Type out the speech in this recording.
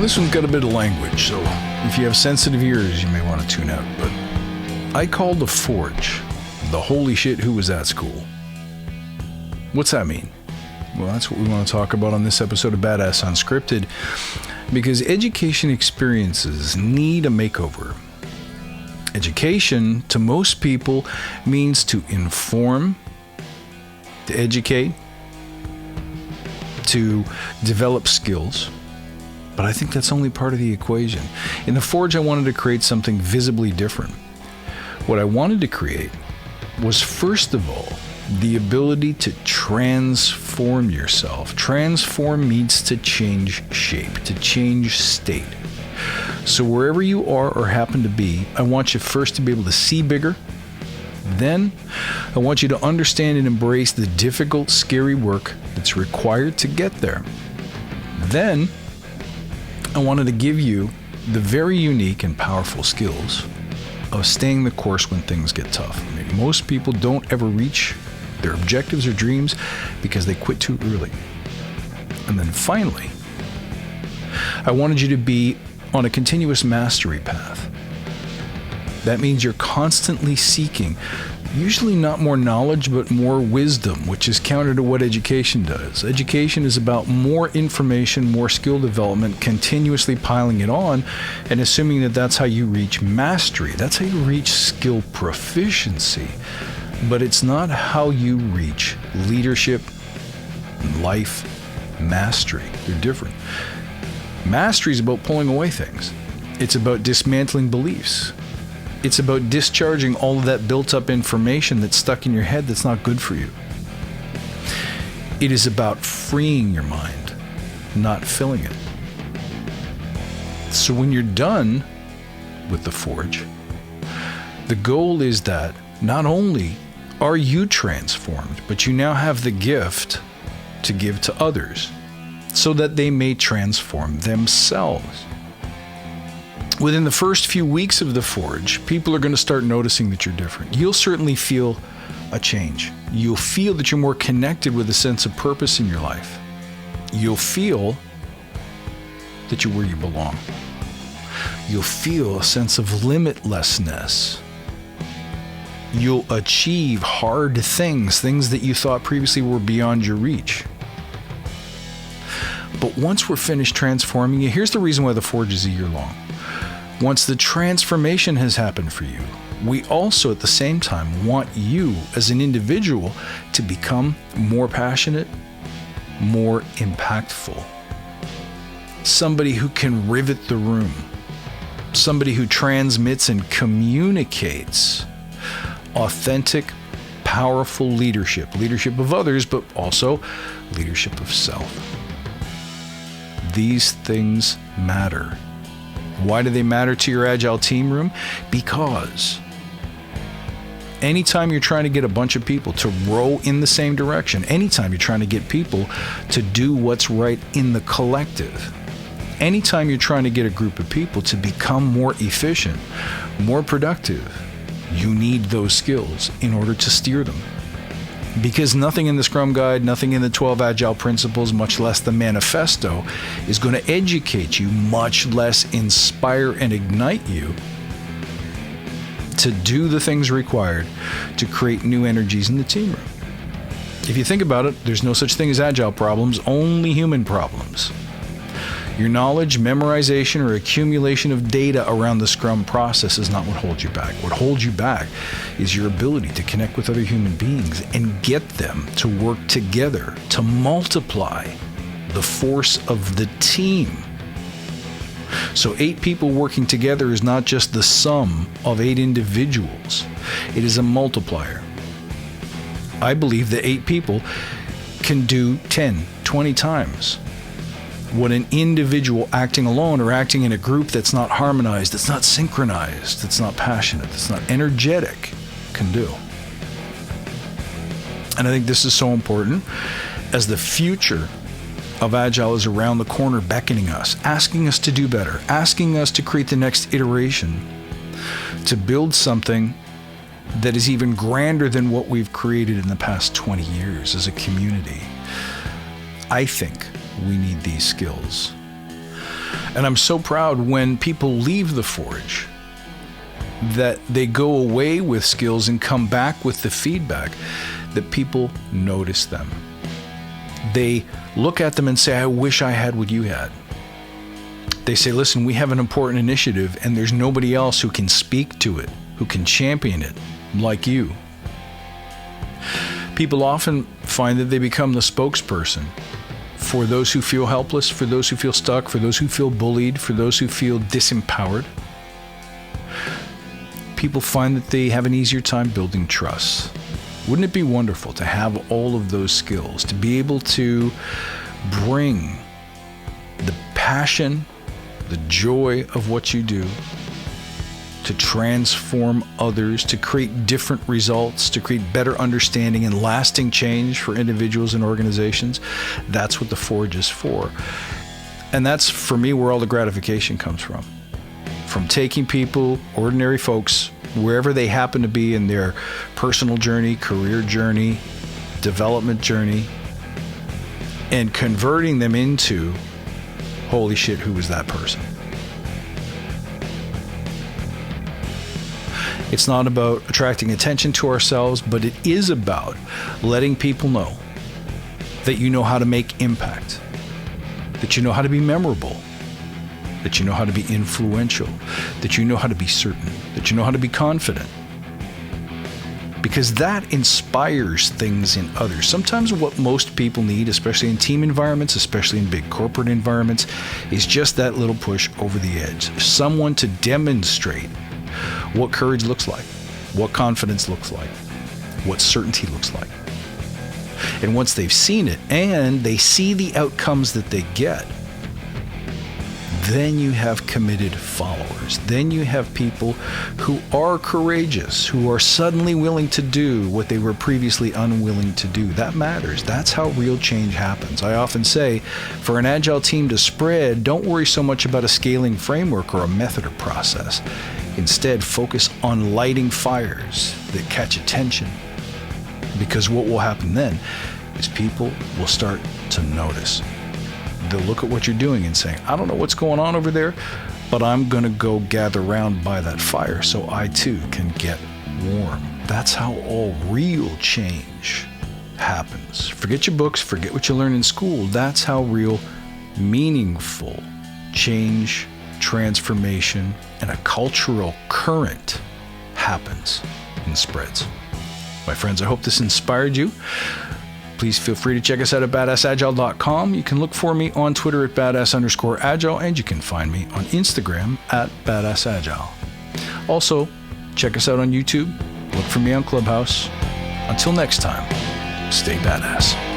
this one's got a bit of language, so if you have sensitive ears, you may want to tune out. But I call the Forge the holy shit who was at school. What's that mean? Well, that's what we want to talk about on this episode of Badass Unscripted, because education experiences need a makeover. Education, to most people, means to inform, to educate, to develop skills. But I think that's only part of the equation. In the Forge, I wanted to create something visibly different. What I wanted to create was, first of all, the ability to transform yourself. Transform means to change shape, to change state. So wherever you are or happen to be, I want you first to be able to see bigger. Then I want you to understand and embrace the difficult, scary work that's required to get there. Then I wanted to give you the very unique and powerful skills of staying the course when things get tough. I mean, most people don't ever reach their objectives or dreams because they quit too early. And then finally, I wanted you to be on a continuous mastery path. That means you're constantly seeking, usually not more knowledge, but more wisdom, which is counter to what education does. Education is about more information, more skill development, continuously piling it on, and assuming that that's how you reach mastery. That's how you reach skill proficiency. But it's not how you reach leadership, life, mastery. They're different. Mastery is about pulling away things. It's about dismantling beliefs. It's about discharging all of that built-up information that's stuck in your head that's not good for you. It is about freeing your mind, not filling it. So when you're done with the Forge, the goal is that not only are you transformed, but you now have the gift to give to others so that they may transform themselves. Within the first few weeks of the Forge, people are going to start noticing that you're different. You'll certainly feel a change. You'll feel that you're more connected with a sense of purpose in your life. You'll feel that you're where you belong. You'll feel a sense of limitlessness. You'll achieve hard things that you thought previously were beyond your reach. But once we're finished transforming you, here's the reason why the Forge is a year long. Once the transformation has happened for you, we also at the same time want you as an individual to become more passionate, more impactful. Somebody who can rivet the room. Somebody who transmits and communicates authentic, powerful leadership. Leadership of others, but also leadership of self. These things matter. Why do they matter to your Agile team room? Because anytime you're trying to get a bunch of people to row in the same direction, anytime you're trying to get people to do what's right in the collective, anytime you're trying to get a group of people to become more efficient, more productive, you need those skills in order to steer them. Because nothing in the Scrum Guide, nothing in the 12 Agile Principles, much less the Manifesto, is going to educate you, much less inspire and ignite you to do the things required to create new energies in the team room. If you think about it, there's no such thing as Agile problems, only human problems. Your knowledge, memorization, or accumulation of data around the Scrum process is not what holds you back. What holds you back is your ability to connect with other human beings and get them to work together to multiply the force of the team. So 8 people working together is not just the sum of 8 individuals. It is a multiplier. I believe that 8 people can do 10, 20 times what an individual acting alone or acting in a group that's not harmonized, that's not synchronized, that's not passionate, that's not energetic can do. And I think this is so important as the future of Agile is around the corner, beckoning us, asking us to do better, asking us to create the next iteration, to build something that is even grander than what we've created in the past 20 years as a community. I think we need these skills. And I'm so proud when people leave the Forge that they go away with skills and come back with the feedback that people notice them. They look at them and say, I wish I had what you had. They say, listen, we have an important initiative and there's nobody else who can speak to it, who can champion it like you. People often find that they become the spokesperson for those who feel helpless, for those who feel stuck, for those who feel bullied, for those who feel disempowered. People find that they have an easier time building trust. Wouldn't it be wonderful to have all of those skills, to be able to bring the passion, the joy of what you do, to transform others, to create different results, to create better understanding and lasting change for individuals and organizations? That's what the Forge is for. And that's, for me, where all the gratification comes from. From taking people, ordinary folks, wherever they happen to be in their personal journey, career journey, development journey, and converting them into, holy shit, who was that person? It's not about attracting attention to ourselves, but it is about letting people know that you know how to make impact, that you know how to be memorable, that you know how to be influential, that you know how to be certain, that you know how to be confident. Because that inspires things in others. Sometimes what most people need, especially in team environments, especially in big corporate environments, is just that little push over the edge. Someone to demonstrate what courage looks like, what confidence looks like, what certainty looks like. And once they've seen it and they see the outcomes that they get, then you have committed followers. Then you have people who are courageous, who are suddenly willing to do what they were previously unwilling to do. That matters. That's how real change happens. I often say, for an Agile team to spread, don't worry so much about a scaling framework or a method or process. Instead, focus on lighting fires that catch attention. Because what will happen then is people will start to notice. They'll look at what you're doing and say, I don't know what's going on over there, but I'm going to go gather around by that fire so I too can get warm. That's how all real change happens. Forget your books, forget what you learn in school. That's how real, meaningful change, transformation, and a cultural current happens and spreads. My friends, I hope this inspired you. Please feel free to check us out at badassagile.com. You can look for me on Twitter at badass_agile, and you can find me on Instagram at badassagile. Also, check us out on YouTube. Look for me on Clubhouse. Until next time, stay badass.